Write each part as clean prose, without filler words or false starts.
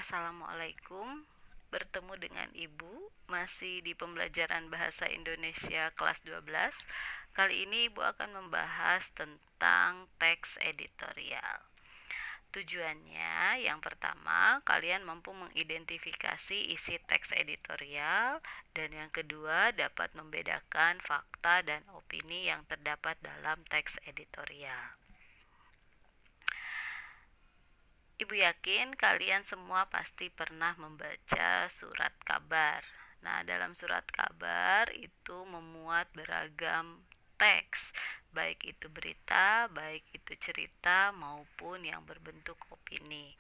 Assalamualaikum. Bertemu dengan Ibu masih di pembelajaran bahasa Indonesia kelas 12. Kali ini Ibu akan membahas tentang teks editorial. Tujuannya yang pertama, kalian mampu mengidentifikasi isi teks editorial, dan yang kedua dapat membedakan fakta dan opini yang terdapat dalam teks editorial. Ibu yakin kalian semua pasti pernah membaca surat kabar. Nah, dalam surat kabar itu memuat beragam teks, baik itu berita, baik itu cerita, maupun yang berbentuk opini.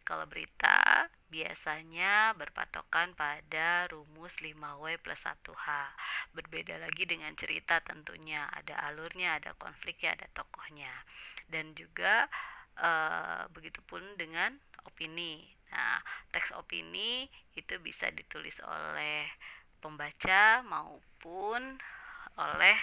Kalau berita biasanya berpatokan pada rumus 5W plus 1H. Berbeda lagi dengan cerita tentunya, ada alurnya, ada konfliknya, ada tokohnya. Dan juga begitupun dengan opini. Nah, teks opini itu bisa ditulis oleh pembaca maupun oleh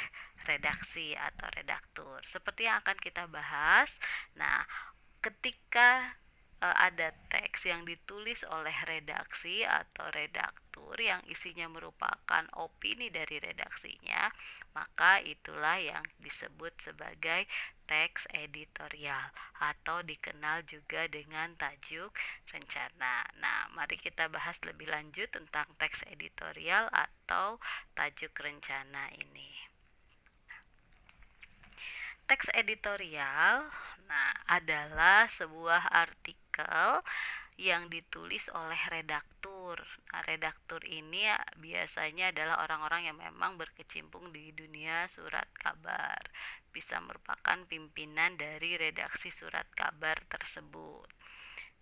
redaksi atau redaktur. Seperti yang akan kita bahas. Nah, ketika ada teks yang ditulis oleh redaksi atau redaktur yang isinya merupakan opini dari redaksinya, maka itulah yang disebut sebagai teks editorial atau dikenal juga dengan tajuk rencana. Nah, mari kita bahas lebih lanjut tentang teks editorial atau tajuk rencana ini. Teks editorial adalah sebuah artikel yang ditulis oleh redaktur. Nah, redaktur ini biasanya adalah orang-orang yang memang berkecimpung di dunia surat kabar. Bisa merupakan pimpinan dari redaksi surat kabar tersebut.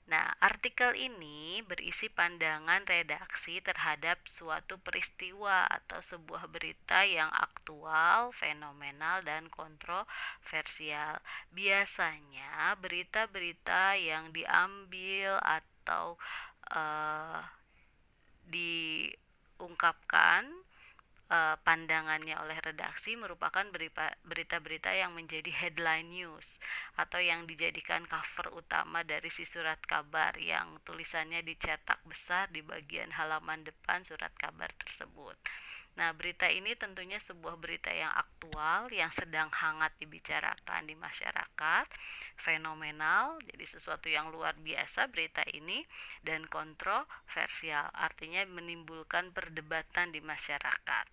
Nah, artikel ini berisi pandangan redaksi terhadap suatu peristiwa atau sebuah berita yang aktual, fenomenal, dan kontroversial. Biasanya berita-berita yang diambil atau diungkapkan pandangannya oleh redaksi merupakan berita-berita yang menjadi headline news atau yang dijadikan cover utama dari si surat kabar yang tulisannya dicetak besar di bagian halaman depan surat kabar tersebut. Nah, berita ini tentunya sebuah berita yang aktual, yang sedang hangat dibicarakan di masyarakat, fenomenal, jadi sesuatu yang luar biasa berita ini, dan kontroversial, artinya menimbulkan perdebatan di masyarakat.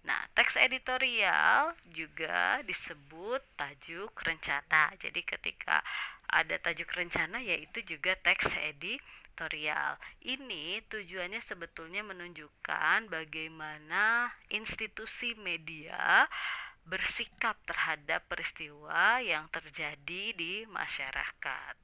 Nah, teks editorial juga disebut tajuk rencana. Jadi ketika ada tajuk rencana yaitu juga teks editorial. Ini tujuannya sebetulnya menunjukkan bagaimana institusi media bersikap terhadap peristiwa yang terjadi di masyarakat.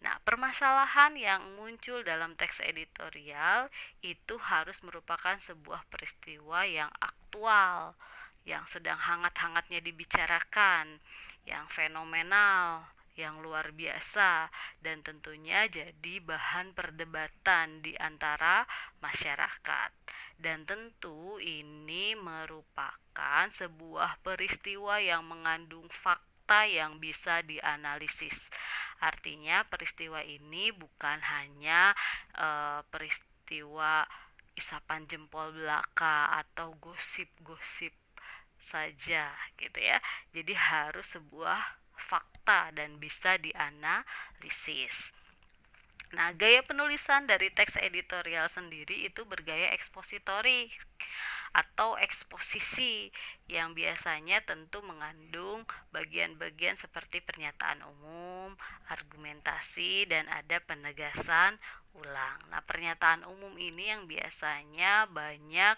Nah, permasalahan yang muncul dalam teks editorial itu harus merupakan sebuah peristiwa yang aktual, yang sedang hangat-hangatnya dibicarakan, yang fenomenal, yang luar biasa, dan tentunya jadi bahan perdebatan di antara masyarakat. Dan tentu ini merupakan sebuah peristiwa yang mengandung fakta yang bisa dianalisis. Artinya peristiwa ini bukan hanya peristiwa isapan jempol belaka atau gosip-gosip saja gitu ya. Jadi harus sebuah fakta dan bisa dianalisis. Nah, gaya penulisan dari teks editorial sendiri itu bergaya ekspositori atau eksposisi yang biasanya tentu mengandung bagian-bagian seperti pernyataan umum, argumentasi, dan ada penegasan ulang. Nah, pernyataan umum ini yang biasanya banyak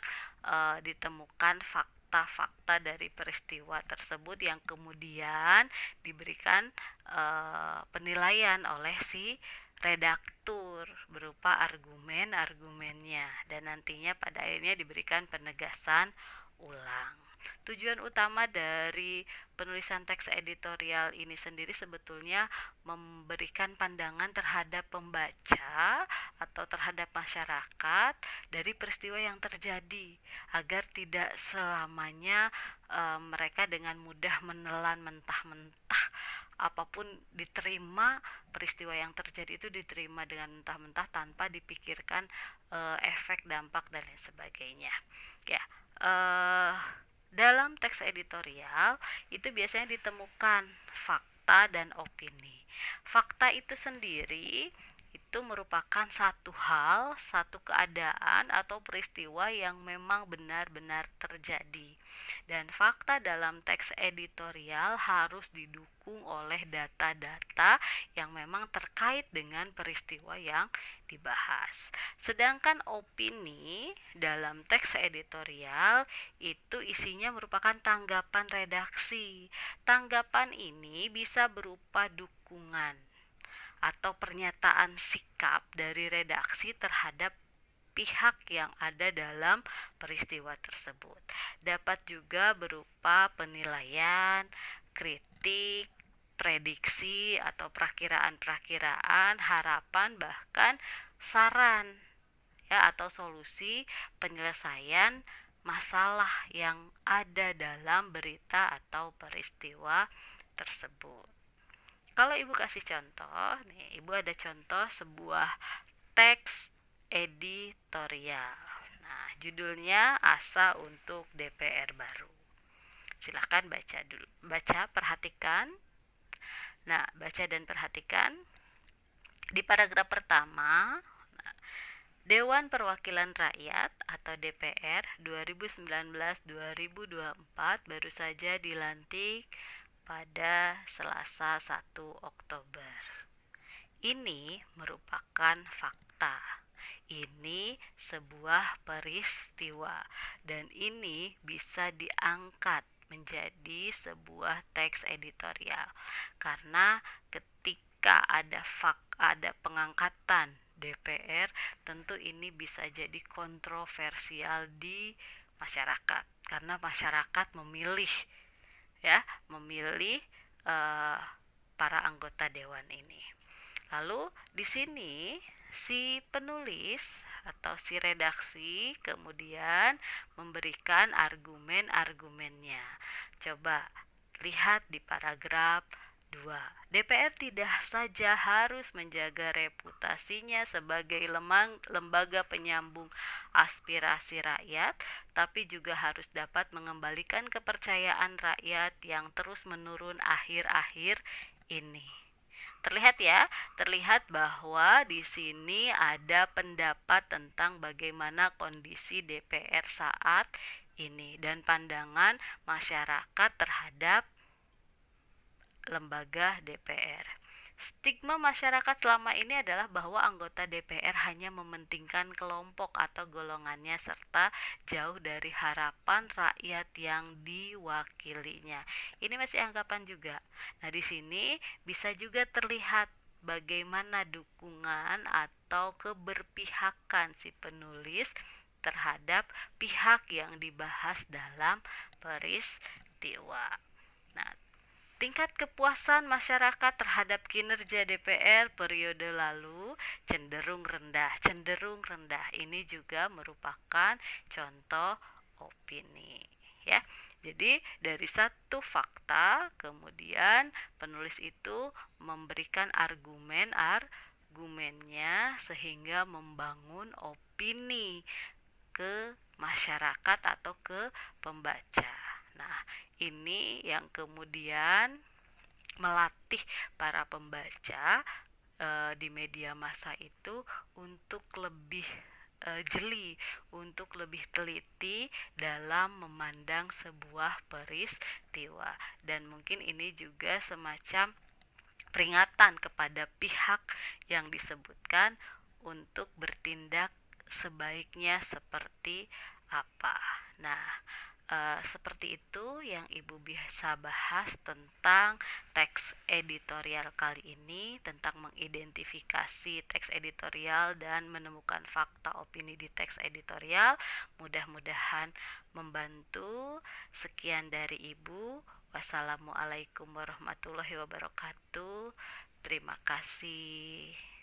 ditemukan fakta-fakta dari peristiwa tersebut yang kemudian diberikan penilaian oleh si redaktur berupa argumen-argumennya dan nantinya pada akhirnya diberikan penegasan ulang. Tujuan utama dari penulisan teks editorial ini sendiri sebetulnya memberikan pandangan terhadap pembaca atau terhadap masyarakat dari peristiwa yang terjadi agar tidak selamanya mereka dengan mudah menelan mentah-mentah apapun diterima, peristiwa yang terjadi itu diterima dengan mentah-mentah tanpa dipikirkan efek, dampak dan lain sebagainya. Ya, eh, dalam teks editorial itu biasanya ditemukan fakta dan opini. Fakta itu sendiri itu merupakan satu hal, satu keadaan atau peristiwa yang memang benar-benar terjadi. Dan fakta dalam teks editorial harus didukung oleh data-data yang memang terkait dengan peristiwa yang dibahas. Sedangkan opini dalam teks editorial itu isinya merupakan tanggapan redaksi. Tanggapan ini bisa berupa dukungan atau pernyataan sikap dari redaksi terhadap pihak yang ada dalam peristiwa tersebut. Dapat juga berupa penilaian, kritik, prediksi atau perakiraan-perakiraan, harapan, bahkan saran ya atau solusi penyelesaian masalah yang ada dalam berita atau peristiwa tersebut. Kalau Ibu kasih contoh, nih Ibu ada contoh sebuah teks editorial. Nah, judulnya Asa untuk DPR baru. Silahkan baca dulu. Baca, perhatikan. Nah, baca dan perhatikan. Di paragraf pertama, Dewan Perwakilan Rakyat atau DPR 2019-2024 baru saja dilantik pada Selasa 1 Oktober. Ini merupakan fakta. Ini sebuah peristiwa dan ini bisa diangkat menjadi sebuah teks editorial karena ketika ada pengangkatan DPR, tentu ini bisa jadi kontroversial di masyarakat karena masyarakat memilih uh, para anggota dewan ini. Lalu di sini si penulis atau si redaksi kemudian memberikan argumen-argumennya. Coba lihat di paragraf 2. DPR tidak saja harus menjaga reputasinya sebagai lembaga penyambung aspirasi rakyat, tapi juga harus dapat mengembalikan kepercayaan rakyat yang terus menurun akhir-akhir ini. Terlihat ya, terlihat bahwa di sini ada pendapat tentang bagaimana kondisi DPR saat ini dan pandangan masyarakat terhadap lembaga DPR. Stigma masyarakat selama ini adalah bahwa anggota DPR hanya mementingkan kelompok atau golongannya serta jauh dari harapan rakyat yang diwakilinya. Ini masih anggapan juga. Nah, di sini bisa juga terlihat bagaimana dukungan atau keberpihakan si penulis terhadap pihak yang dibahas dalam peristiwa. Nah, tingkat kepuasan masyarakat terhadap kinerja DPR periode lalu cenderung rendah. Ini juga merupakan contoh opini, ya. Jadi dari satu fakta, kemudian penulis itu memberikan argumennya sehingga membangun opini ke masyarakat atau ke pembaca. Nah, ini yang kemudian melatih para pembaca di media massa itu untuk lebih jeli, untuk lebih teliti dalam memandang sebuah peristiwa. Dan mungkin ini juga semacam peringatan kepada pihak yang disebutkan untuk bertindak sebaiknya seperti apa. Nah, seperti itu yang Ibu bisa bahas tentang teks editorial kali ini, tentang mengidentifikasi teks editorial dan menemukan fakta opini di teks editorial. Mudah-mudahan membantu. Sekian dari Ibu. Wassalamualaikum warahmatullahi wabarakatuh. Terima kasih.